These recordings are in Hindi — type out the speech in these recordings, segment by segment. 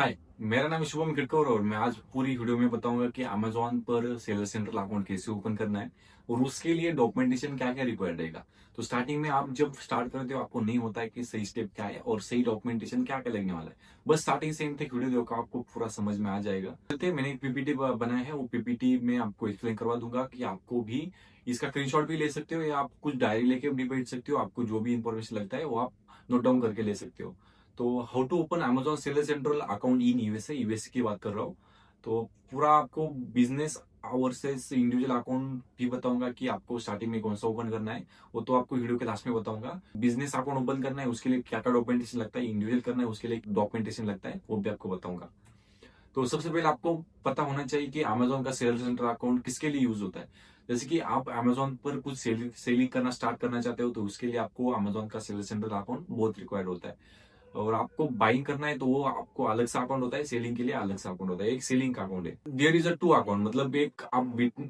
हाय, मेरा नाम है शुभम किरकोर और मैं आज पूरी वीडियो में बताऊंगा कि अमेज़न पर सेलर सेंट्रल अकाउंट कैसे ओपन करना है और उसके लिए डॉक्यूमेंटेशन क्या-क्या रिक्वायर्ड रहेगा। तो स्टार्टिंग में आप जब स्टार्ट करते हो आपको नहीं होता है कि सही स्टेप क्या है और सही डॉक्यूमेंटेशन क्या-क्या लगने वाला है। बस स्टार्टिंग से एंड तक वीडियो देखो आपको पूरा समझ में आ जाएगा। चलते हैं, मैंने एक पीपीटी बनाया है, वो पीपीटी में आपको एक्सप्लेन करवा दूंगा कि आपको भी इसका स्क्रीनशॉट भी ले सकते हो या आप कुछ डायरी लेके भी बैठ सकते हो। आपको जो भी इंफॉर्मेशन लगता है वो आप नोट डाउन करके ले सकते हो। तो how to open Amazon seller central account in USA USA की बात कर रहा हूँ। तो पूरा आपको बिजनेस वर्सेस इंडिविजुअल अकाउंट भी बताऊंगा कि आपको स्टार्टिंग में कौन सा ओपन करना है। वो तो आपको वीडियो के लास्ट में बताऊंगा। बिजनेस अकाउंट ओपन करना है उसके लिए क्या क्या डॉक्यूमेंटेशन लगता है, इंडिविजुअल करना है उसके लिए डॉक्यूमेंटेशन लगता है, वो भी आपको बताऊंगा। तो सबसे पहले आपको पता होना चाहिए कि अमेजोन का सेलर सेंटर अकाउंट किसके लिए यूज होता है। जैसे कि आप अमेजोन पर कुछ सेलिंग करना स्टार्ट करना चाहते हो तो उसके लिए आपको अमेजोन का सेलर सेंटर अकाउंट बहुत रिक्वायर्ड होता है। और आपको बाइंग करना है तो वो आपको अलग सा अकाउंट होता है, सेलिंग के लिए अलग सा अकाउंट होता है। एक सेलिंग का अकाउंट है, there is a two account, मतलब एक आप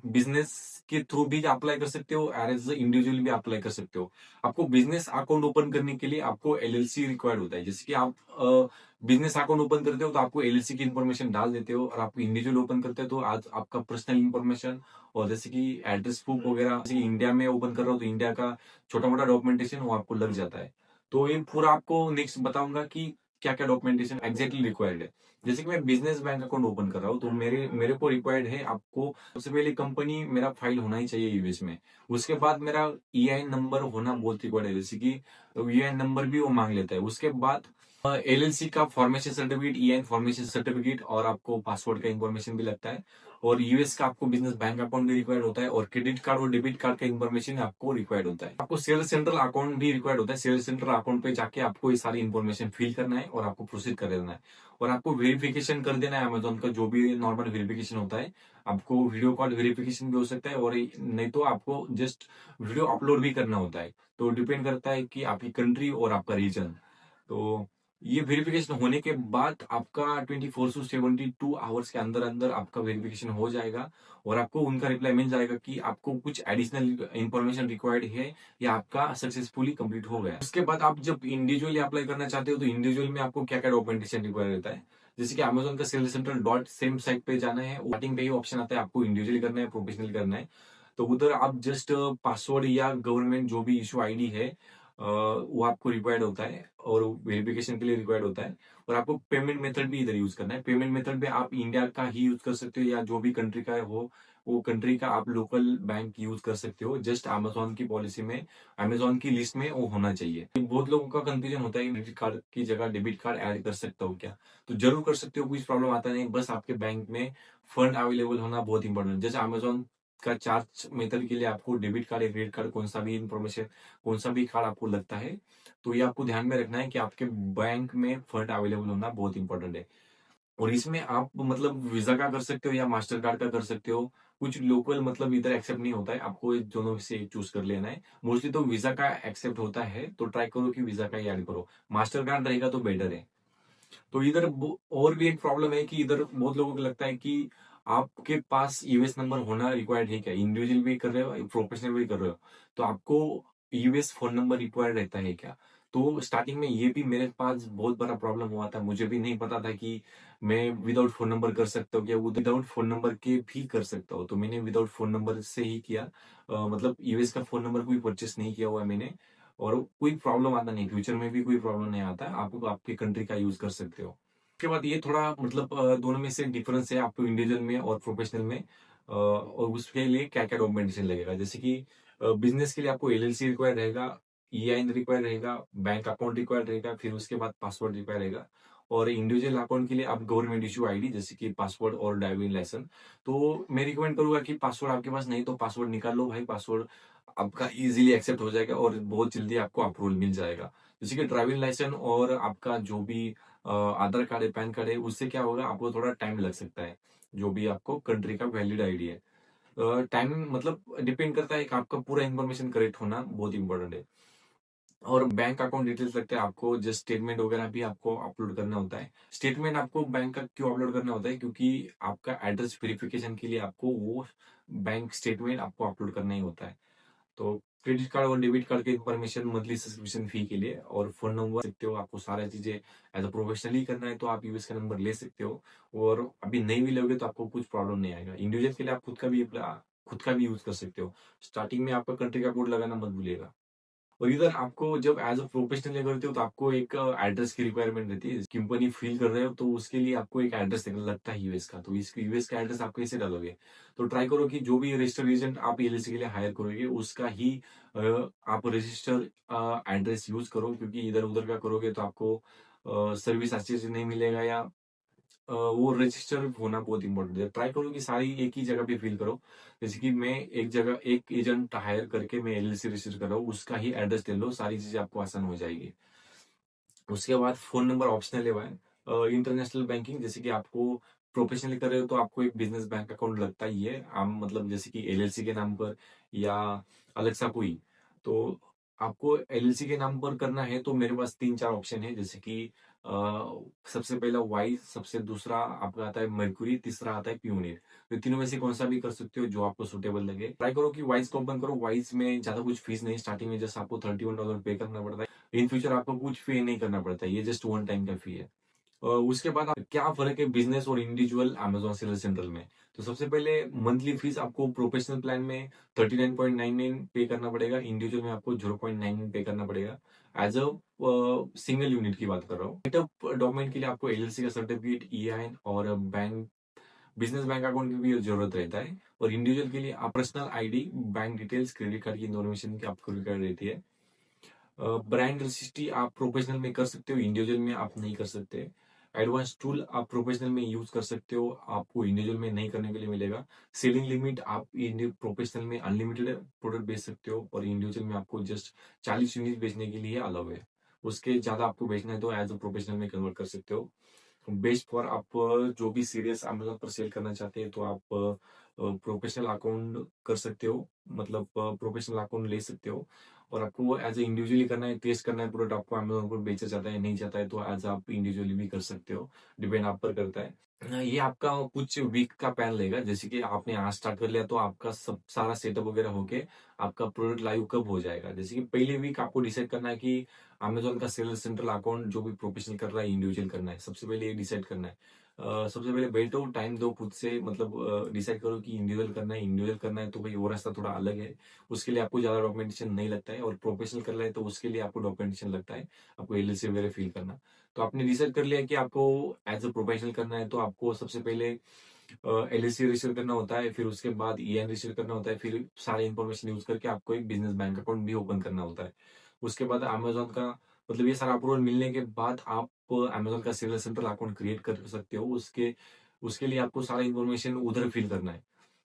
बिजनेस के थ्रू भी अप्लाई कर सकते हो, एज इंडिविजुअल भी अप्लाई कर सकते हो। आपको बिजनेस अकाउंट ओपन करने के लिए आपको एलएलसी रिक्वायर्ड होता है। जैसे कि आप बिजनेस अकाउंट ओपन करते हो तो आपको एलएलसी की इन्फॉर्मेशन डाल देते हो, और आप इंडिविजुअल ओपन करते हो तो आज आपका पर्सनल इन्फॉर्मेशन और जैसे कि एड्रेस प्रूफ वगैरह, जैसे कि इंडिया में ओपन कर रहा हो तो इंडिया का छोटा मोटा डॉक्यूमेंटेशन वो आपको लग जाता है। तो ये पूरा आपको नेक्स्ट बताऊंगा कि क्या क्या डॉक्यूमेंटेशन एग्जैक्टली रिक्वायर्ड है। जैसे कि मैं बिजनेस बैंक अकाउंट ओपन कर रहा हूँ तो मेरे मेरे को रिक्वायर्ड है, आपको सबसे पहले कंपनी मेरा फाइल होना ही चाहिए यूएस में। उसके बाद मेरा ईआईएन नंबर होना बहुत रिक्वायर्ड है, जैसे कि ईआईएन नंबर भी वो मांग लेता है। उसके बाद एलएलसी का formation certificate, EIN formation certificate, और आपको पासवर्ड का इंफॉर्मेशन भी लगता है। और यूएस का आपको बिजनेस बैंक अकाउंट भी रिक्वायर्ड होता है, और क्रेडिट कार्ड और डेबिट कार्ड का इंफॉर्मेशन आपको रिक्वायर्ड होता है। आपको सेल्स सेंट्रल अकाउंट भी रिक्वायर्ड होता है। सेल्स सेंट्रल अकाउंट पे जाके आपको ये सारी इंफॉर्मेशन फिल करना है और आपको प्रोसीड कर देना है। और आपको वेरिफिकेशन कर देना है अमेजोन का, जो भी नॉर्मल वेरिफिकेशन होता है। आपको वीडियो कॉल वेरिफिकेशन भी हो सकता है, और नहीं तो आपको जस्ट वीडियो अपलोड भी करना होता है। तो डिपेंड करता है कि आपकी कंट्री और आपका रीजन। तो ये वेरिफिकेशन होने के बाद आपका 24 से 72 आवर्स के अंदर अंदर आपका वेरिफिकेशन हो जाएगा, और आपको उनका रिप्लाई मिल जाएगा कि आपको कुछ एडिशनल इंफॉर्मेशन रिक्वायर्ड है या आपका सक्सेसफुली कंप्लीट हो गया। उसके बाद आप जब इंडिविजुअली अप्लाई करना चाहते हो तो इंडिविजुअल में आपको क्या क्या डॉक्यूमेंटेशन रिक्वायर्ड रहता है। जैसे कि अमेजोन का sell central dot same site पे जाना है, स्टार्टिंग पे ही ऑप्शन आता है आपको इंडिविजुअली करना है, प्रोफेशनल करना है। तो उधर आप जस्ट पासवर्ड या गवर्नमेंट जो भी इशू आईडी है वो आपको रिक्वायर्ड होता है और वेरिफिकेशन के लिए रिक्वायर्ड होता है। और आपको पेमेंट मेथड भी इधर यूज करना है। पेमेंट मेथड में आप इंडिया का ही यूज कर सकते हो या जो भी कंट्री का हो वो कंट्री का आप लोकल बैंक यूज कर सकते हो। जस्ट अमेजोन की पॉलिसी में, अमेजोन की लिस्ट में वो होना चाहिए। बहुत लोगों का कंफ्यूजन होता है क्रेडिट कार्ड की जगह डेबिट कार्ड ऐड कर सकता हूँ क्या। तो जरूर कर सकते हो, कुछ प्रॉब्लम आता नहीं। बस आपके बैंक में फंड अवेलेबल होना बहुत इंपॉर्टेंट है। जैसे अमेजोन का चार्ज मेथड के लिए आपको डेबिट कार्ड या क्रेडिट कार्ड कौन सा भी इंफॉर्मेशन, कौन सा भी कार्ड आपको लगता है, तो ये आपको ध्यान में रखना है कि आपके बैंक में फंड अवेलेबल होना बहुत इंपॉर्टेंट है। और इसमें आप मतलब वीजा का कर सकते हो या मास्टर कार्ड का कर सकते हो। कुछ लोकल मतलब इधर एक्सेप्ट नहीं होता है, आपको ये दोनों में से एक चूज कर लेना है। मोस्टली तो वीजा का एक्सेप्ट होता है, तो ट्राई करो कि वीजा का ही ऐड करो। मास्टर कार्ड रहेगा तो बेटर है। तो इधर और भी एक प्रॉब्लम है कि इधर बहुत लोगों को लगता है कि आपके पास यूएस नंबर होना रिक्वायर्ड है क्या, इंडिविजुअल भी कर रहे हो प्रोफेशनल भी कर रहे हो तो आपको यूएस फोन नंबर रिक्वायर्ड रहता है क्या। तो स्टार्टिंग में ये भी मेरे पास बहुत बड़ा प्रॉब्लम हुआ था, मुझे भी नहीं पता था कि मैं विदाउट फोन नंबर कर सकता हूँ क्या, विदाउट फोन नंबर के भी कर सकता हूँ। तो मैंने विदाउट फोन नंबर से ही किया। मतलब यूएस का फोन नंबर कोई परचेस नहीं किया हुआ है मैंने। और कोई प्रॉब्लम आता नहीं, फ्यूचर में भी कोई प्रॉब्लम नहीं आता है, आपको आपकी कंट्री का यूज कर सकते हो। उसके बाद ये थोड़ा मतलब दोनों में से डिफरेंस है आपको इंडिविजुअल में और प्रोफेशनल में। और उसके लिए क्या क्या डॉक्यूमेंटेशन लगेगा। जैसे कि बिजनेस के लिए आपको एलएलसी रिक्वायर्ड रहेगा, ईआईएन रिक्वायर्ड रहेगा, बैंक अकाउंट रिक्वायर्ड रहेगा, फिर उसके बाद पासवर्ड रिक्वायर्ड रहेगा। और इंडिविजुअल अकाउंट के लिए आप गवर्नमेंट इशू आईडी जैसे कि पासवर्ड और ड्राइविंग लाइसेंस। तो मैं रिकमेंड करूंगा कि पासवर्ड आपके पास नहीं तो पासवर्ड निकाल लो भाई, पासवर्ड आपका इजीली एक्सेप्ट हो जाएगा और बहुत जल्दी आपको अप्रूवल मिल जाएगा। जैसे कि ड्राइविंग लाइसेंस और आपका जो भी आधार कार्ड है, पैन कार्ड है, उससे क्या होगा आपको थोड़ा टाइम लग सकता है। जो भी आपको कंट्री का वैलिड आईडी है, टाइम मतलब डिपेंड करता है कि आपका पूरा इन्फॉर्मेशन करेक्ट होना बहुत इंपॉर्टेंट है। और बैंक अकाउंट डिटेल्स लगता है आपको, जस्ट स्टेटमेंट वगैरह भी आपको अपलोड करना होता है। स्टेटमेंट आपको बैंक का क्यों अपलोड करना होता है, क्योंकि आपका एड्रेस वेरिफिकेशन के लिए आपको वो बैंक स्टेटमेंट आपको अपलोड करना ही होता है। तो क्रेडिट कार्ड और डेबिट कार्ड की इन्फॉर्मेशन मंथली सब्सक्रिप्शन फी के लिए, और फोन नंबर सकते हो। आपको सारा चीजें एज अ प्रोफेशनली करना है तो आप यूएस का नंबर ले सकते हो, और अभी नहीं भी लोगे तो आपको कुछ प्रॉब्लम नहीं आएगा। इंडिविजुअल के लिए आप खुद का भी यूज कर सकते हो। स्टार्टिंग में आपका कंट्री का कोड लगाना मत भूलिएगा। और इधर आपको जब एज अ प्रोफेशनल करते हो तो आपको एक एड्रेस की रिक्वायरमेंट रहती है। कंपनी फील कर रहे हो तो उसके लिए आपको एक एड्रेस लगता है यूएस का। तो इस यूएस का एड्रेस आप कैसे डालोगे? तो ट्राई करो कि जो भी रजिस्टर एजेंट आप एलएलसी के लिए हायर करोगे उसका ही आप रजिस्टर एड्रेस यूज करो, क्योंकि इधर उधर का करोगे तो आपको सर्विस अच्छे से नहीं मिलेगा, या वो रजिस्टर होना बहुत इंपॉर्टेंट है। ट्राई करो कि सारी एक ही जगह पे फिल करो। जैसे कि मैं एक जगह एक एजेंट हायर करके मैं एलएलसी रजिस्टर कर रहा हूँ, उसका ही एड्रेस दे लो, सारी चीजें आपको आसान हो जाएगी। उसके बाद फोन नंबर ऑप्शनल है भाई। इंटरनेशनल बैंकिंग, जैसे कि आपको प्रोफेशनली कर रहे हो तो आपको एक बिजनेस बैंक अकाउंट लगता ही है। आप मतलब जैसे कि एलएलसी के नाम पर या अलग सा कोई, तो आपको एलएलसी के नाम पर करना है तो मेरे पास 3-4 ऑप्शन है। जैसे कि अ, सबसे पहला वाइज, सबसे दूसरा आपका आता है मर्क्यूरी, तीसरा आता है प्यूनिर। तो तीनों में से कौन सा भी कर सकते हो जो आपको सुटेबल लगे। ट्राई करो कि वाइज को ओपन करो। वाइज में ज्यादा कुछ फीस नहीं, स्टार्टिंग में जस्ट आपको $31 पे करना पड़ता है। इन फ्यूचर आपको कुछ पे नहीं करना पड़ता है, ये जस्ट वन टाइम का फी है। उसके बाद क्या फर्क है बिजनेस और इंडिविजुअल अमेजोन सेलर सेंट्रल में? तो सबसे पहले मंथली फीस आपको प्रोफेशनल प्लान में 39.99 पे करना पड़ेगा, इंडिविजुअल में आपको 0.99 पे करना पड़ेगा। एज अ सिंगल यूनिट की बात कर रहा हूँ। सेटअप डॉक्यूमेंट के लिए आपको एलएलसी का सर्टिफिकेट, ईआईएन और बैंक बिजनेस बैंक अकाउंट की भी जरूरत रहता है। और इंडिविजुअल के लिए आप personal ID, bank details, credit card की इन्फॉर्मेशन की आपको रिक्वायर्ड रहती है। ब्रांड रजिस्ट्री आप प्रोफेशनल में कर सकते हो, इंडिविजुअल में आप नहीं कर सकते। एडवांस टूल आप प्रोफेशनल में यूज कर सकते हो, आपको इंडिविजुअल में नहीं करने के लिए मिलेगा। सेलिंग लिमिट आप प्रोफेशनल में अनलिमिटेड प्रोडक्ट बेच सकते हो, और इंडिविजुअल में आपको जस्ट 40 यूनिट बेचने के लिए अलाउ है। उसके ज्यादा आपको बेचना है तो एज अ प्रोफेशनल में कन्वर्ट कर सकते हो। बेस्ट फॉर आप जो भी सीरियस अमेजोन पर सेल करना चाहते हैं तो आप प्रोफेशनल अकाउंट कर सकते हो, मतलब प्रोफेशनल अकाउंट ले सकते हो। और आपको वो एज ए इंडिविजुअली करना है, टेस्ट करना है प्रोडक्ट, आपको अमेजोन पर बेचा जाता है नहीं जाता है तो एज आप इंडिविजुअली भी कर सकते हो। डिपेंड आप पर करता है। ये आपका कुछ वीक का प्लान रहेगा। जैसे कि आपने आज स्टार्ट कर लिया तो आपका सब सारा सेटअप वगैरह होके आपका प्रोडक्ट लाइव कब हो जाएगा। जैसे कि पहले वीक आपको डिसाइड करना है कि अमेजोन का सेल्स सेंट्रल अकाउंट जो भी प्रोफेशनल कर रहा है इंडिविजुअल करना है, सबसे पहले ये डिसाइड करना है। सबसे पहले बैठो, टाइम दो खुद से, मतलब डिसाइड करो कि इंडिविजुअल करना है। इंडिविजुअल करना है तो भाई वो रास्ता थोड़ा अलग है, उसके लिए आपको ज्यादा डॉक्यूमेंटेशन नहीं लगता है। और प्रोफेशनल कर रहा है तो उसके लिए आपको डॉक्यूमेंटेशन लगता है, आपको एलएलसी वगैरह फिल करना। तो आपने डिसाइड कर लिया कि आपको एज अ प्रोफेशनल करना है, तो आपको सबसे पहले एलएलसी रजिस्टर करना होता है, फिर उसके बाद ईएन रजिस्टर करना होता है, फिर सारी इंफॉर्मेशन यूज करके आपको एक बिजनेस बैंक अकाउंट भी ओपन करना होता है। उसके बाद अमेजोन का, मतलब ये सारा अप्रूवल मिलने के बाद आप अमेजोन का सेलर सेंट्रल अकाउंट क्रिएट कर सकते हो। उसके उसके लिए आपको सारा इंफॉर्मेशन उधर फिल करना है,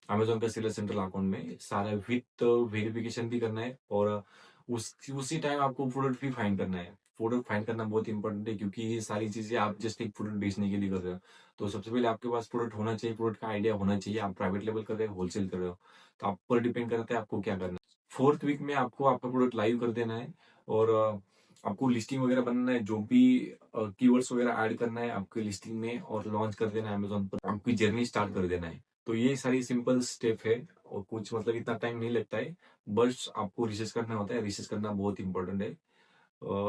अमेजोन का सेलर सेंट्रल अकाउंट में सारा विथ वेरिफिकेशन भी करना है। और उसी टाइम आपको प्रोडक्ट भी फाइंड करना है। प्रोडक्ट फाइंड करना बहुत इंपॉर्टेंट है, क्योंकि ये सारी चीजें आप जस्ट एक प्रोडक्ट बेचने के लिए कर रहे हो। तो सबसे पहले आपके पास प्रोडक्ट होना चाहिए, प्रोडक्ट का आइडिया होना चाहिए। आप प्राइवेट लेवल कर रहे हो, होलसेल कर रहे हो, तो आप पर डिपेंड करता है आपको क्या करना है। फोर्थ वीक में आपको आपका प्रोडक्ट लाइव कर देना है, और आपको लिस्टिंग वगैरह बनाना है, जो भी कीवर्ड्स वगैरह ऐड करना है आपकी लिस्टिंग में, और लॉन्च कर देना है अमेजोन पर, आपकी जर्नी स्टार्ट कर देना है। तो ये सारी सिंपल स्टेप है, और कुछ मतलब इतना टाइम नहीं लगता है। बस आपको रिसर्च करना होता है, रिसर्च करना बहुत इंपॉर्टेंट है।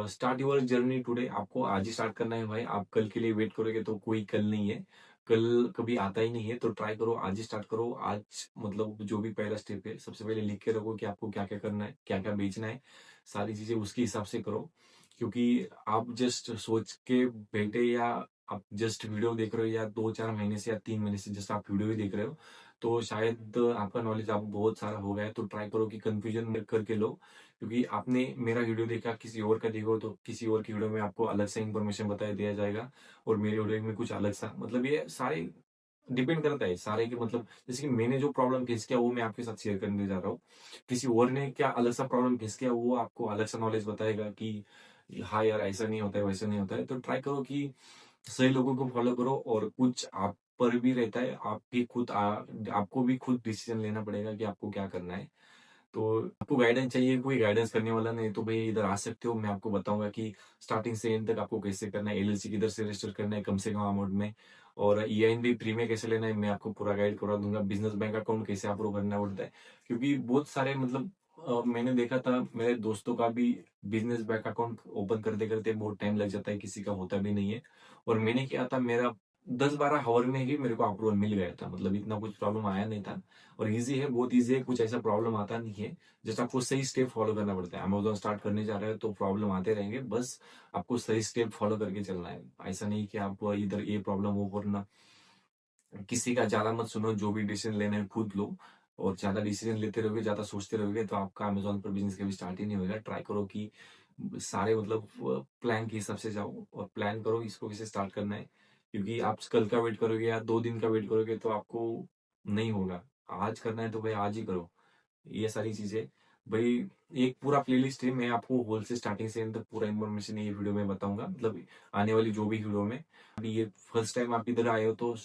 स्टार्ट योर जर्नी टुडे, आपको आज ही स्टार्ट करना है भाई। आप कल के लिए वेट करोगे तो कोई कल नहीं है, कल कभी आता ही नहीं है। तो ट्राई करो आज ही स्टार्ट करो। आज मतलब जो भी पहला स्टेप है, सबसे पहले लिख के रखो कि आपको क्या क्या करना है, क्या क्या बेचना है, सारी चीजें उसके हिसाब से करो। क्योंकि आप जस्ट सोच के बैठे, या आप जस्ट वीडियो देख रहे हो, या 2-4 महीने से या 3 महीने से जस्ट आप वीडियो ही देख रहे हो, तो शायद आपका नॉलेज आप बहुत सारा हो गया है। तो ट्राई करो कि कंफ्यूजन करके लो, क्योंकि आपने मेरा वीडियो देखा, किसी और का देखो तो किसी और की वीडियो में आपको अलग से इंफॉर्मेशन बताया दिया जाएगा, और मेरे वीडियो में कुछ अलग सा, मतलब ये सारे डिपेंड करता है सारे के, मतलब जैसे कि मैंने जो प्रॉब्लम फेस किया वो मैं आपके साथ शेयर करने जा रहा हूँ। किसी और ने क्या अलग सा प्रॉब्लम फेस किया, वो आपको अलग सा नॉलेज बताएगा कि हाँ यार ऐसा नहीं होता है, वैसा नहीं होता है। तो ट्राई करो कि सही लोगों को फॉलो करो, और कुछ आप पर भी रहता है, आप भी खुद आपको भी खुद डिसीजन लेना पड़ेगा कि आपको क्या करना है। तो आपको गाइडेंस चाहिए, कोई गाइडेंस करने वाला नहीं, तो भाई इधर आ सकते हो। मैं आपको बताऊंगा कि स्टार्टिंग से एंड तक आपको कैसे करना है, एलएलसी किधर से रजिस्टर करना है कम से कम अमाउंट में, और ईआईएन भी फ्री में कैसे लेना है मैं आपको पूरा गाइड करा दूंगा। बिजनेस बैंक अकाउंट कैसे अप्रूव करना पड़ता है, क्योंकि बहुत सारे मतलब मैंने देखा था मेरे दोस्तों का भी बिजनेस बैंक अकाउंट ओपन करते करते बहुत टाइम लग जाता है, किसी का होता भी नहीं है। और मैंने किया था, मेरा 10-12 हावर में ही मेरे को अप्रूवल मिल गया था, मतलब इतना कुछ प्रॉब्लम आया नहीं था। और इजी है, बहुत इजी है, कुछ ऐसा प्रॉब्लम आता नहीं है। जस्ट आपको सही स्टेप फॉलो करना पड़ता है। अमेजोन स्टार्ट करने जा रहे हो तो प्रॉब्लम आते रहेंगे, बस आपको सही स्टेप फॉलो करके चलना है। ऐसा नहीं कि आप इधर ये प्रॉब्लम वो करना। किसी का ज्यादा मत सुनो, जो भी डिसीजन लेना है खुद लो। और ज्यादा डिसीजन लेते रहोगे, ज्यादा सोचते रहोगे तो आपका अमेजोन पर बिजनेस कभी स्टार्ट ही नहीं होगा। ट्राई करो कि सारे मतलब प्लान के हिसाब से जाओ और प्लान करो इसको कैसे स्टार्ट करना है। क्योंकि आप कल का वेट करोगे या 2 दिन का वेट करोगे तो आपको नहीं होगा। आज करना है तो भाई आज ही करो। ये सारी चीजें भाई, एक पूरा प्लेलिस्ट है, मैं आपको होल से स्टार्टिंग से एंड तक पूरा इन्फॉर्मेशन ये वीडियो में बताऊंगा, मतलब आने वाली जो भी वीडियो में। अभी ये फर्स्ट टाइम आप इधर आए हो तो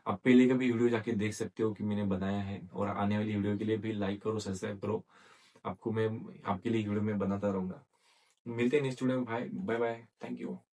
आप पहले का भी वीडियो जाके देख सकते हो कि मैंने बनाया है। और आने वाली वीडियो के लिए भी लाइक करो, सब्सक्राइब करो। आपको मैं आपके लिए वीडियो में बनाता रहूंगा। मिलते हैं नेक्स्ट वीडियो में भाई, बाय बाय, थैंक यू।